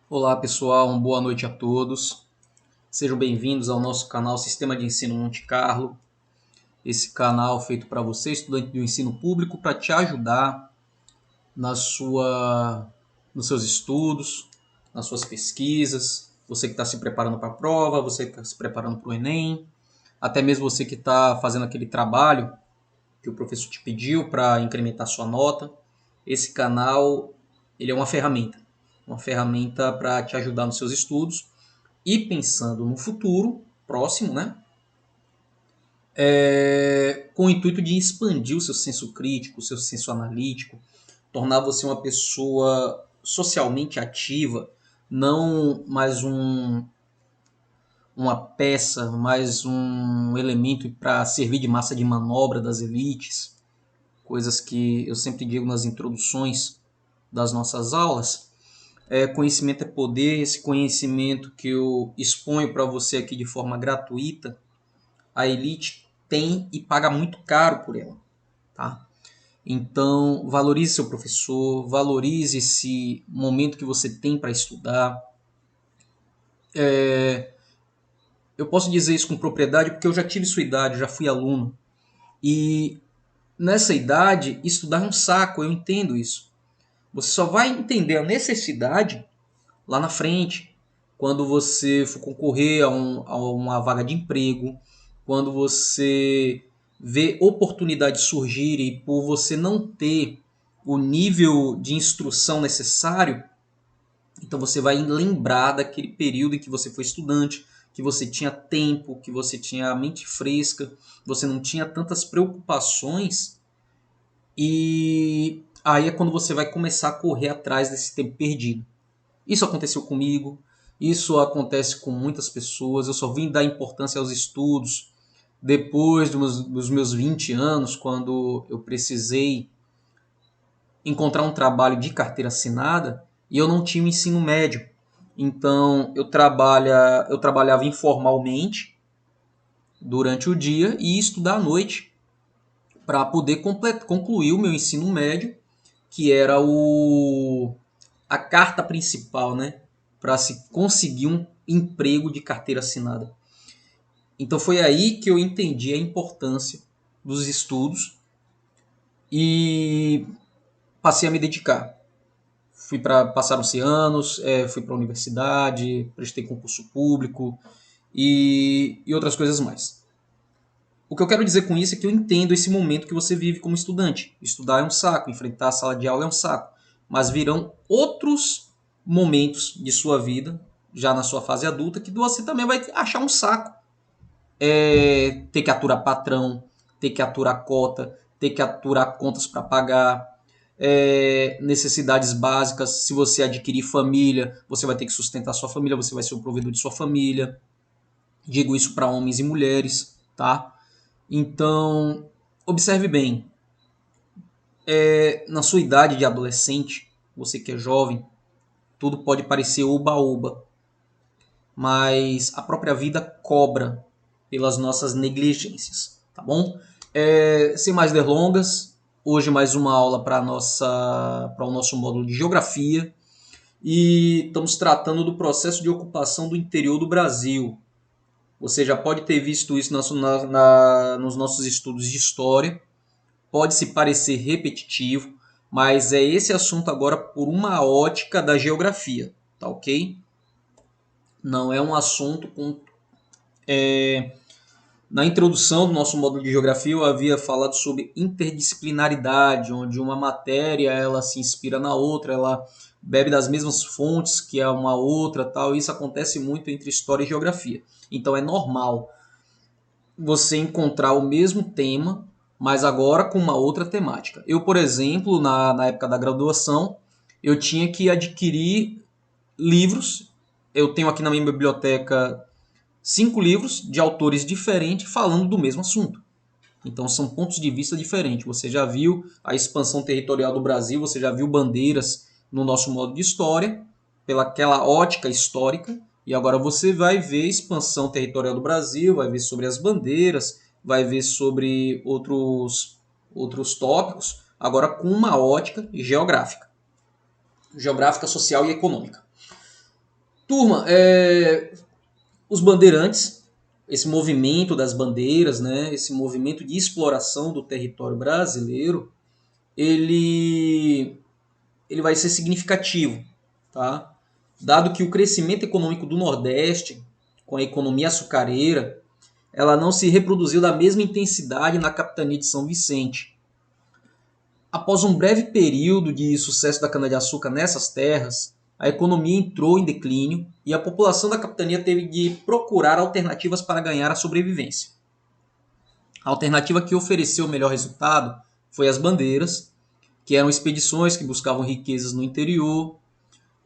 Olá pessoal, uma boa noite a todos. Sejam bem-vindos ao nosso canal Sistema de Ensino Monte Carlo. Esse canal feito para você, estudante do ensino público, para te ajudar nos seus estudos, nas suas pesquisas. Você que está se preparando para a prova, você que está se preparando para o Enem, até mesmo você que está fazendo aquele trabalho que o professor te pediu para incrementar sua nota. Esse canal ele é uma ferramenta para te ajudar nos seus estudos e pensando no futuro próximo, né? Com o intuito de expandir o seu senso crítico, o seu senso analítico, tornar você uma pessoa socialmente ativa, não mais uma peça, mais um elemento para servir de massa de manobra das elites, coisas que eu sempre digo nas introduções das nossas aulas. Conhecimento é poder, esse conhecimento que eu exponho para você aqui de forma gratuita, a elite tem e paga muito caro por ela, tá? Então, valorize seu professor, valorize esse momento que você tem para estudar. Eu posso dizer isso com propriedade porque eu já tive sua idade, já fui aluno. E nessa idade, estudar é um saco, eu entendo isso. Você só vai entender a necessidade lá na frente, quando você for concorrer a uma vaga de emprego, quando você vê oportunidades surgirem e por você não ter o nível de instrução necessário, então você vai lembrar daquele período em que você foi estudante, que você tinha tempo, que você tinha a mente fresca, você não tinha tantas preocupações e aí é quando você vai começar a correr atrás desse tempo perdido. Isso aconteceu comigo, isso acontece com muitas pessoas. Eu só vim dar importância aos estudos depois dos meus 20 anos, quando eu precisei encontrar um trabalho de carteira assinada e eu não tinha o ensino médio. Então eu trabalhava informalmente durante o dia e ia estudar à noite para poder concluir o meu ensino médio, que era a carta principal, né, para se conseguir um emprego de carteira assinada. Então foi aí que eu entendi a importância dos estudos e passei a me dedicar. Passaram-se anos, fui para a universidade, prestei concurso público e outras coisas mais. O que eu quero dizer com isso é que eu entendo esse momento que você vive como estudante. Estudar é um saco, enfrentar a sala de aula é um saco. Mas virão outros momentos de sua vida, já na sua fase adulta, que você também vai achar um saco. Ter que aturar patrão, ter que aturar cota, ter que aturar contas para pagar, necessidades básicas. Se você adquirir família, você vai ter que sustentar sua família, você vai ser o provedor de sua família. Digo isso para homens e mulheres, tá? Então, observe bem, na sua idade de adolescente, você que é jovem, tudo pode parecer oba-oba, mas a própria vida cobra pelas nossas negligências, tá bom? Sem mais delongas, hoje mais uma aula para o nosso módulo de geografia e estamos tratando do processo de ocupação do interior do Brasil. Você já pode ter visto isso nos nossos estudos de história. Pode se parecer repetitivo, mas é esse assunto agora por uma ótica da geografia, tá ok? Não é um assunto com. Na introdução do nosso módulo de geografia eu havia falado sobre interdisciplinaridade, onde uma matéria ela se inspira na outra, ela bebe das mesmas fontes que a uma outra, tal. Isso acontece muito entre história e geografia. Então é normal você encontrar o mesmo tema, mas agora com uma outra temática. Eu, por exemplo, na época da graduação, eu tinha que adquirir livros. Eu tenho aqui na minha biblioteca 5 livros de autores diferentes falando do mesmo assunto. Então são pontos de vista diferentes. Você já viu a expansão territorial do Brasil, você já viu bandeiras no nosso modo de história, pelaquela ótica histórica, e agora você vai ver expansão territorial do Brasil, vai ver sobre as bandeiras, vai ver sobre outros tópicos, agora com uma ótica geográfica, social e econômica. Turma, os bandeirantes, esse movimento das bandeiras, né, esse movimento de exploração do território brasileiro, ele, ele vai ser significativo, tá? Dado que o crescimento econômico do Nordeste, com a economia açucareira, ela não se reproduziu da mesma intensidade na capitania de São Vicente. Após um breve período de sucesso da cana-de-açúcar nessas terras, a economia entrou em declínio e a população da capitania teve de procurar alternativas para ganhar a sobrevivência. A alternativa que ofereceu o melhor resultado foi as bandeiras, que eram expedições que buscavam riquezas no interior,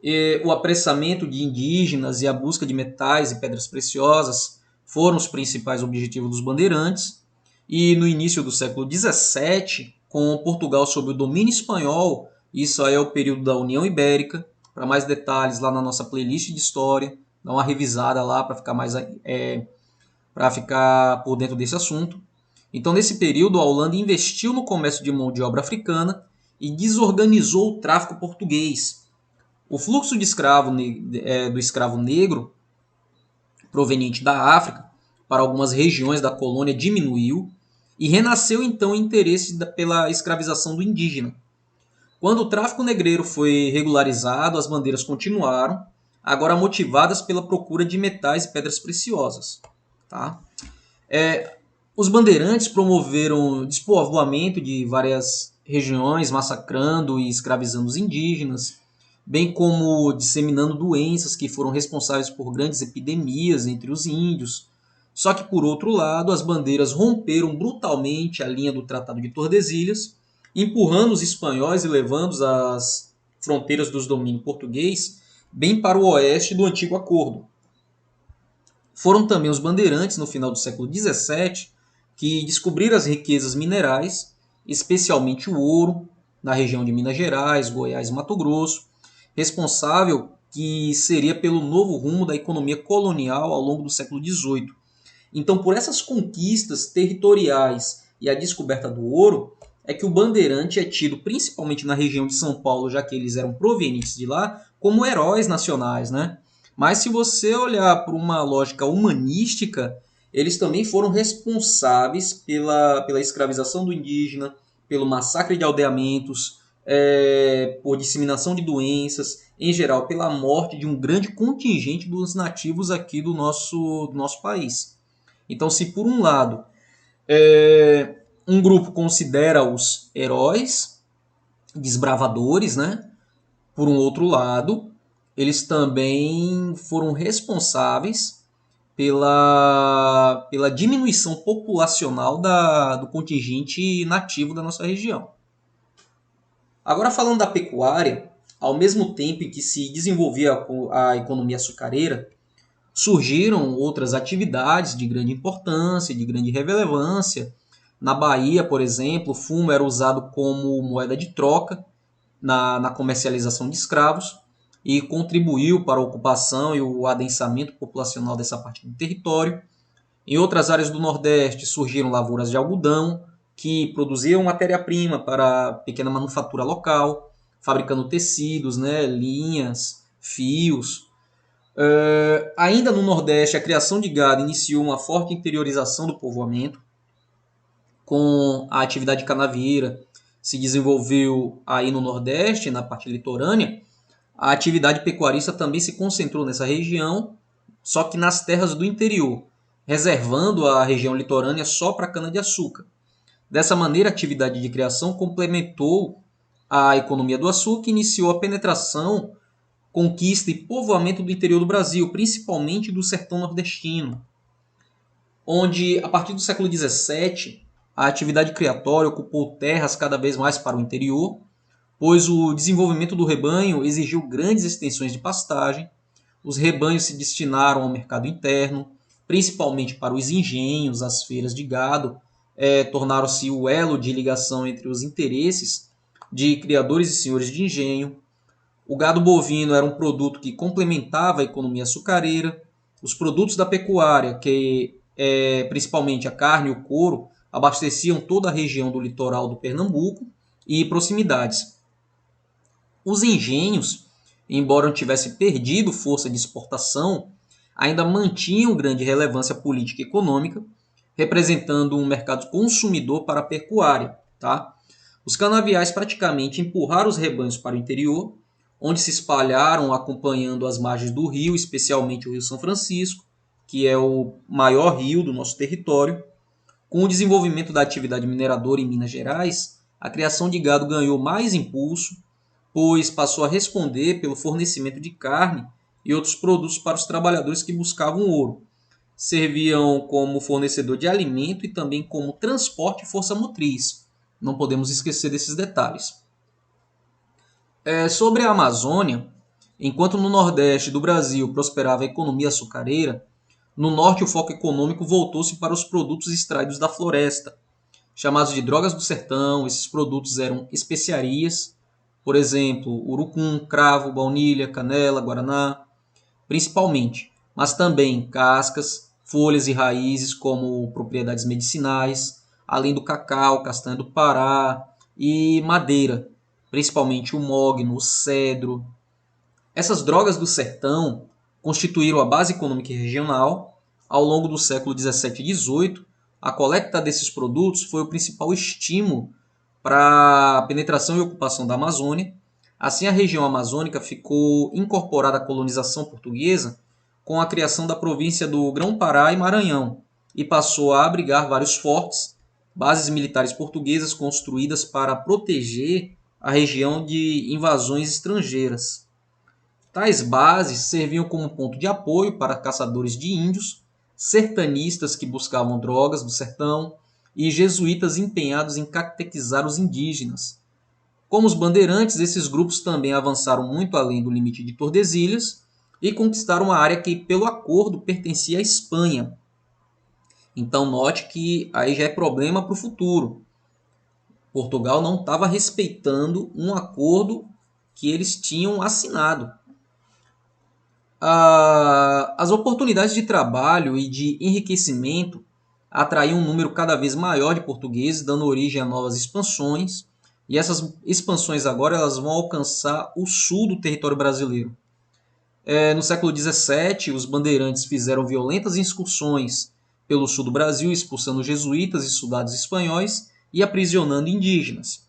e o apressamento de indígenas e a busca de metais e pedras preciosas foram os principais objetivos dos bandeirantes. E no início do século XVII, com Portugal sob o domínio espanhol, isso aí é o período da União Ibérica. Para mais detalhes, lá na nossa playlist de história, dá uma revisada lá para ficar para ficar por dentro desse assunto. Então, nesse período, a Holanda investiu no comércio de mão de obra africana e desorganizou o tráfico português. O fluxo de do escravo negro proveniente da África para algumas regiões da colônia diminuiu e renasceu então o interesse pela escravização do indígena. Quando o tráfico negreiro foi regularizado, as bandeiras continuaram, agora motivadas pela procura de metais e pedras preciosas. Tá? Os bandeirantes promoveram despovoamento de várias regiões, massacrando e escravizando os indígenas, bem como disseminando doenças que foram responsáveis por grandes epidemias entre os índios. Só que, por outro lado, as bandeiras romperam brutalmente a linha do Tratado de Tordesilhas, empurrando os espanhóis e levando as fronteiras dos domínios português bem para o oeste do antigo acordo. Foram também os bandeirantes, no final do século XVII, que descobriram as riquezas minerais, especialmente o ouro, na região de Minas Gerais, Goiás e Mato Grosso, responsável que seria pelo novo rumo da economia colonial ao longo do século XVIII. Então, por essas conquistas territoriais e a descoberta do ouro, é que o bandeirante é tido, principalmente na região de São Paulo, já que eles eram provenientes de lá, como heróis nacionais, né? Mas se você olhar por uma lógica humanística, eles também foram responsáveis pela escravização do indígena, pelo massacre de aldeamentos, por disseminação de doenças, em geral, pela morte de um grande contingente dos nativos aqui do nosso país. Então, se por um lado um grupo considera-os heróis, desbravadores, né? Por um outro lado, eles também foram responsáveis pela diminuição populacional do contingente nativo da nossa região. Agora, falando da pecuária, ao mesmo tempo em que se desenvolvia a economia açucareira, surgiram outras atividades de grande importância, de grande relevância. Na Bahia, por exemplo, o fumo era usado como moeda de troca na comercialização de escravos e contribuiu para a ocupação e o adensamento populacional dessa parte do território. Em outras áreas do Nordeste surgiram lavouras de algodão, que produziam matéria-prima para a pequena manufatura local, fabricando tecidos, né, linhas, fios. Ainda no Nordeste, a criação de gado iniciou uma forte interiorização do povoamento, com a atividade canavieira se desenvolveu aí no Nordeste, na parte litorânea. A atividade pecuarista também se concentrou nessa região, só que nas terras do interior, reservando a região litorânea só para cana-de-açúcar. Dessa maneira, a atividade de criação complementou a economia do açúcar e iniciou a penetração, conquista e povoamento do interior do Brasil, principalmente do sertão nordestino, onde, a partir do século XVII, a atividade criatória ocupou terras cada vez mais para o interior, pois o desenvolvimento do rebanho exigiu grandes extensões de pastagem. Os rebanhos se destinaram ao mercado interno, principalmente para os engenhos, as feiras de gado, tornaram-se o elo de ligação entre os interesses de criadores e senhores de engenho. O gado bovino era um produto que complementava a economia açucareira. Os produtos da pecuária, que principalmente a carne e o couro, abasteciam toda a região do litoral do Pernambuco e proximidades. Os engenhos embora não tivesse perdido força de exportação, ainda mantinham grande relevância política e econômica, representando um mercado consumidor para a pecuária. Tá? Os canaviais praticamente empurraram os rebanhos para o interior, onde se espalharam acompanhando as margens do rio, especialmente o Rio São Francisco, que é o maior rio do nosso território. Com o desenvolvimento da atividade mineradora em Minas Gerais, a criação de gado ganhou mais impulso, pois passou a responder pelo fornecimento de carne e outros produtos para os trabalhadores que buscavam ouro. Serviam como fornecedor de alimento e também como transporte e força motriz. Não podemos esquecer desses detalhes. Sobre a Amazônia, enquanto no Nordeste do Brasil prosperava a economia açucareira, no Norte o foco econômico voltou-se para os produtos extraídos da floresta, chamados de drogas do sertão. Esses produtos eram especiarias, por exemplo, urucum, cravo, baunilha, canela, guaraná, principalmente, mas também cascas, folhas e raízes como propriedades medicinais, além do cacau, castanha do Pará e madeira, principalmente o mogno, o cedro. Essas drogas do sertão constituíram a base econômica regional. Ao longo do século XVII e XVIII, a coleta desses produtos foi o principal estímulo para a penetração e ocupação da Amazônia. Assim, a região amazônica ficou incorporada à colonização portuguesa com a criação da província do Grão-Pará e Maranhão, e passou a abrigar vários fortes, bases militares portuguesas construídas para proteger a região de invasões estrangeiras. Tais bases serviam como ponto de apoio para caçadores de índios, sertanistas que buscavam drogas do sertão e jesuítas empenhados em catequizar os indígenas. Como os bandeirantes, esses grupos também avançaram muito além do limite de Tordesilhas e conquistaram uma área que, pelo acordo, pertencia à Espanha. Então, note que aí já é problema para o futuro. Portugal não estava respeitando um acordo que eles tinham assinado. As oportunidades de trabalho e de enriquecimento atraíam um número cada vez maior de portugueses, dando origem a novas expansões. E essas expansões agora elas vão alcançar o sul do território brasileiro. No século XVII, os bandeirantes fizeram violentas excursões pelo sul do Brasil, expulsando jesuítas e soldados espanhóis e aprisionando indígenas.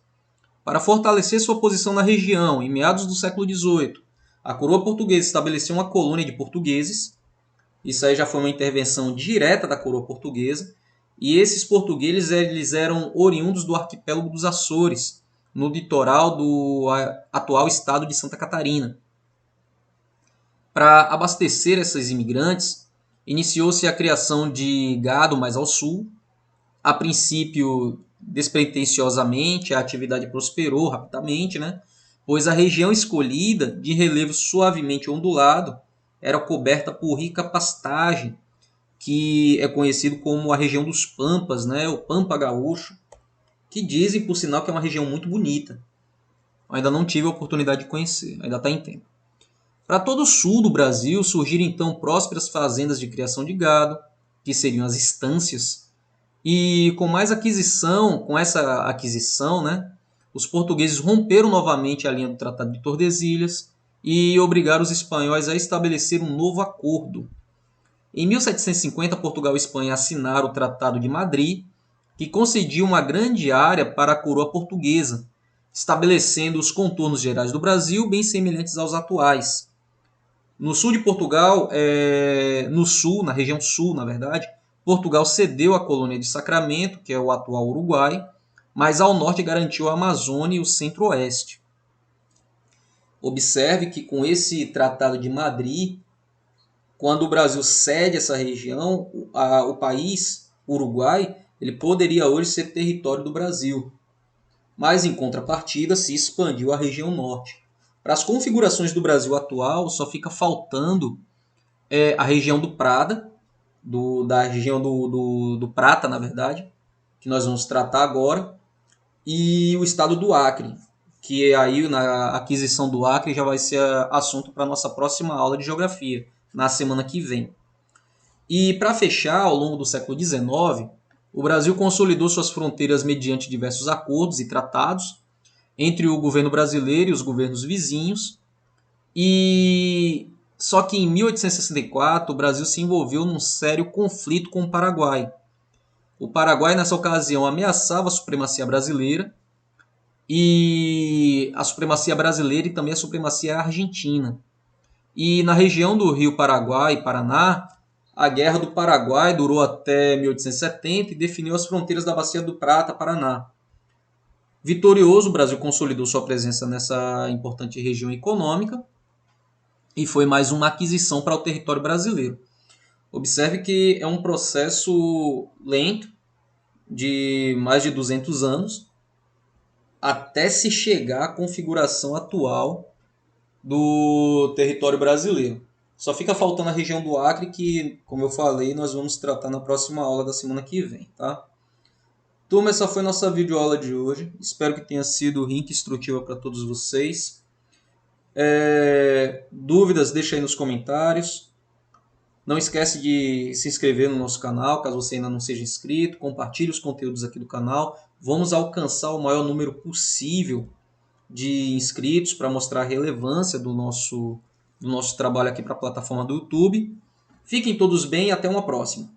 Para fortalecer sua posição na região, em meados do século XVIII, a coroa portuguesa estabeleceu uma colônia de portugueses. Isso aí já foi uma intervenção direta da coroa portuguesa. E esses portugueses eles eram oriundos do arquipélago dos Açores, no litoral do atual estado de Santa Catarina. Para abastecer esses imigrantes, iniciou-se a criação de gado mais ao sul. A princípio, despretensiosamente, a atividade prosperou rapidamente, né? Pois a região escolhida, de relevo suavemente ondulado, era coberta por rica pastagem, que é conhecido como a região dos Pampas, né? O Pampa Gaúcho, que dizem, por sinal, que é uma região muito bonita. Eu ainda não tive a oportunidade de conhecer, ainda está em tempo. Para todo o sul do Brasil surgiram então prósperas fazendas de criação de gado, que seriam as estâncias, e com essa aquisição, né, os portugueses romperam novamente a linha do Tratado de Tordesilhas e obrigaram os espanhóis a estabelecer um novo acordo. Em 1750, Portugal e Espanha assinaram o Tratado de Madrid, que concedia uma grande área para a coroa portuguesa, estabelecendo os contornos gerais do Brasil bem semelhantes aos atuais. No sul de Portugal, na região sul, na verdade, Portugal cedeu a colônia de Sacramento, que é o atual Uruguai, mas ao norte garantiu a Amazônia e o centro-oeste. Observe que com esse Tratado de Madrid, quando o Brasil cede essa região, o país, o Uruguai, ele poderia hoje ser território do Brasil. Mas, em contrapartida, se expandiu a região norte. Para as configurações do Brasil atual, só fica faltando a região do Prata, da região do Prata, na verdade, que nós vamos tratar agora, e o estado do Acre, que aí na aquisição do Acre já vai ser assunto para a nossa próxima aula de geografia, na semana que vem. E para fechar, ao longo do século XIX, o Brasil consolidou suas fronteiras mediante diversos acordos e tratados entre o governo brasileiro e os governos vizinhos. E só que em 1864 o Brasil se envolveu num sério conflito com o Paraguai. O Paraguai nessa ocasião ameaçava a supremacia brasileira e também a supremacia argentina. E na região do Rio Paraguai e Paraná, a Guerra do Paraguai durou até 1870 e definiu as fronteiras da Bacia do Prata, Paraná. Vitorioso, o Brasil consolidou sua presença nessa importante região econômica e foi mais uma aquisição para o território brasileiro. Observe que é um processo lento, de mais de 200 anos, até se chegar à configuração atual do território brasileiro. Só fica faltando a região do Acre, que, como eu falei, nós vamos tratar na próxima aula da semana que vem, tá? Turma, essa foi nossa videoaula de hoje. Espero que tenha sido rica e instrutiva para todos vocês. Dúvidas, deixa aí nos comentários. Não esquece de se inscrever no nosso canal, caso você ainda não seja inscrito. Compartilhe os conteúdos aqui do canal. Vamos alcançar o maior número possível de inscritos para mostrar a relevância do nosso trabalho aqui para a plataforma do YouTube. Fiquem todos bem e até uma próxima.